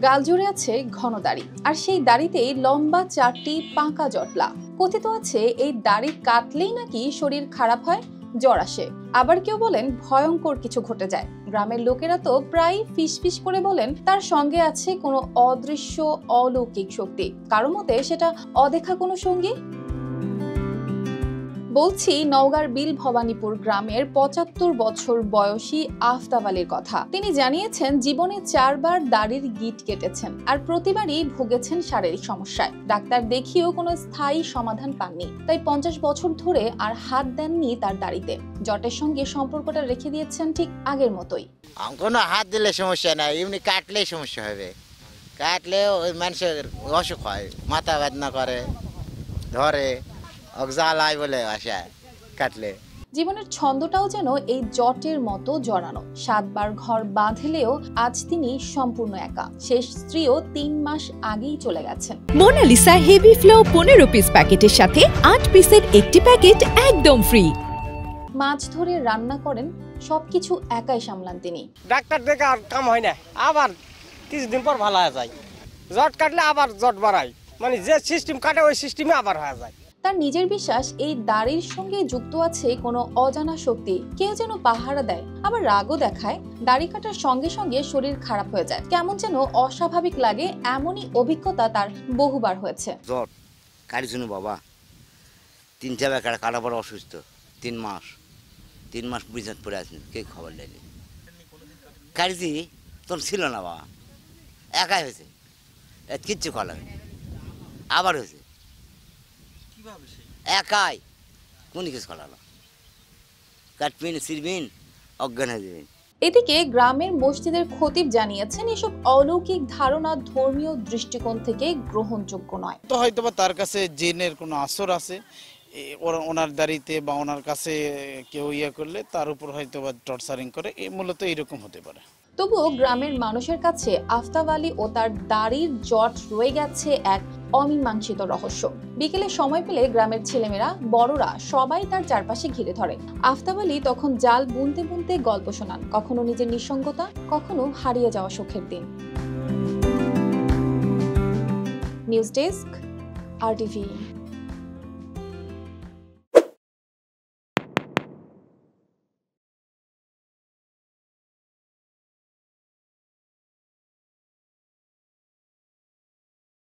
গাল জুড়ে আছে ঘন দাড়ি, আর সেই দাড়িতেই লম্বা 4টি পাকা জটলা। কথিত আছে এই দাড়ি কাটলেই নাকি শরীর খারাপ হয়, জ্বর আসে। আবার কেউ বলেন ভয়ঙ্কর কিছু ঘটে যায়। গ্রামের লোকেরা তো প্রায় ফিসফিস করে বলেন তার সঙ্গে আছে কোনো অদৃশ্য অলৌকিক শক্তি। কারো মতে সেটা অদেখা কোনো সঙ্গী। বলছি নওগাঁর বিল ভবানীপুর গ্রামের 75 বছর বয়সী আফতাব আলীর কথা। তিনি জানিয়েছেন জীবনে 4 বার দাড়ির গিঁট কেটেছেন, আর প্রতিবারই ভুগেছেন শারীরিক সমস্যায়। ডাক্তার দেখিয়েও কোনো স্থায়ী সমাধান পাননি, তাই 50 বছর ধরে আর হাত দেননি তার দাড়িতে। জটের সঙ্গে সম্পর্কটা রেখে দিয়েছেন ঠিক আগের মতোই। কোনো হাত দিলে সমস্যা নাই, এমনি কাটলেই সমস্যা হবে। কাটলে ওই মানুষের অসুখ হয়, মাথা বেদনা করে, ধরে জ্বালায় বলে আসায় কাটলে। জীবনের ছন্দটাও যেন এই জটের মতো জড়ানো। 7 বার ঘর বাঁধলেও আজ তিনি সম্পূর্ণ একা। শেষ স্ত্রীও 3 মাস আগেই চলে গেছেন। মোনালিসা হেভি ফ্লো 15 পিস প্যাকেটের সাথে 8 পিসের একটি প্যাকেট একদম ফ্রি। মাছ ধরে রান্না করেন, সবকিছু একাই সামলান তিনি। ডাক্তার দেখে আর কাম হয় না, আবার কিছুদিন পর ভালো হয়ে যায়। জট কাটলে আবার জট বাড়ায়, মানে যে সিস্টেম কাটে ওই সিস্টেমে আবার হয়ে যায়। তার নিজের বিশ্বাস এই দাড়ির সঙ্গে যুক্ত আছে কোনো অজানা শক্তি। কেউ যেন পাহারা দেয়, আবার রাগও দেখায়। দাড়ি কাটার সঙ্গে সঙ্গে শরীর খারাপ হয়ে যায়, কেমন যেন অস্বাভাবিক লাগে। এমনই অভিজ্ঞতা তার বহুবার হয়েছে। জ্বর কাটিছিল বাবা, 3-4 বার কাটা পর অসুস্থ। 3 মাস বিছানায় পড়ে আছেন, কেউ খবর নেয়নি। কাটিছি তোর ছিল না বাবা, একাই হয়েছে, কিচ্ছু খাওয়া লাগে। আবার হয়েছে একাই, কোন কিছু খাওয়ালো, কাটবিন সিরবিন অজ্ঞান হয়ে যাবেন। এদিকে গ্রামের মসজিদের খতিব জানিয়েছেন এসব অলৌকিক ধারণা ধর্মীয় দৃষ্টিকোণ থেকে গ্রহণযোগ্য নয়। তো হয়তো বা তার কাছে জিনের কোনো আসর আছে, ওনার দাড়িতে বা ওনার কাছে কেউ করলে তার উপর হয়তো বা টর্চারিং করে, মূলত এইরকম হতে পারে। তবুও গ্রামের মানুষের কাছে আফতাব আলী ও তার দাড়ির জট রয়ে গেছে এক অমীমাংসিত রহস্য। বিকেলে সময় পেলে গ্রামের ছেলেমেয়েরা, বড়রা সবাই তার চারপাশে ঘিরে ধরে। আফতাব আলী তখন জাল বুনতে বুনতে গল্প শোনান, কখনো নিজের নিঃসঙ্গতা, কখনো হারিয়ে যাওয়া সুখের দিন। News desk, RTV।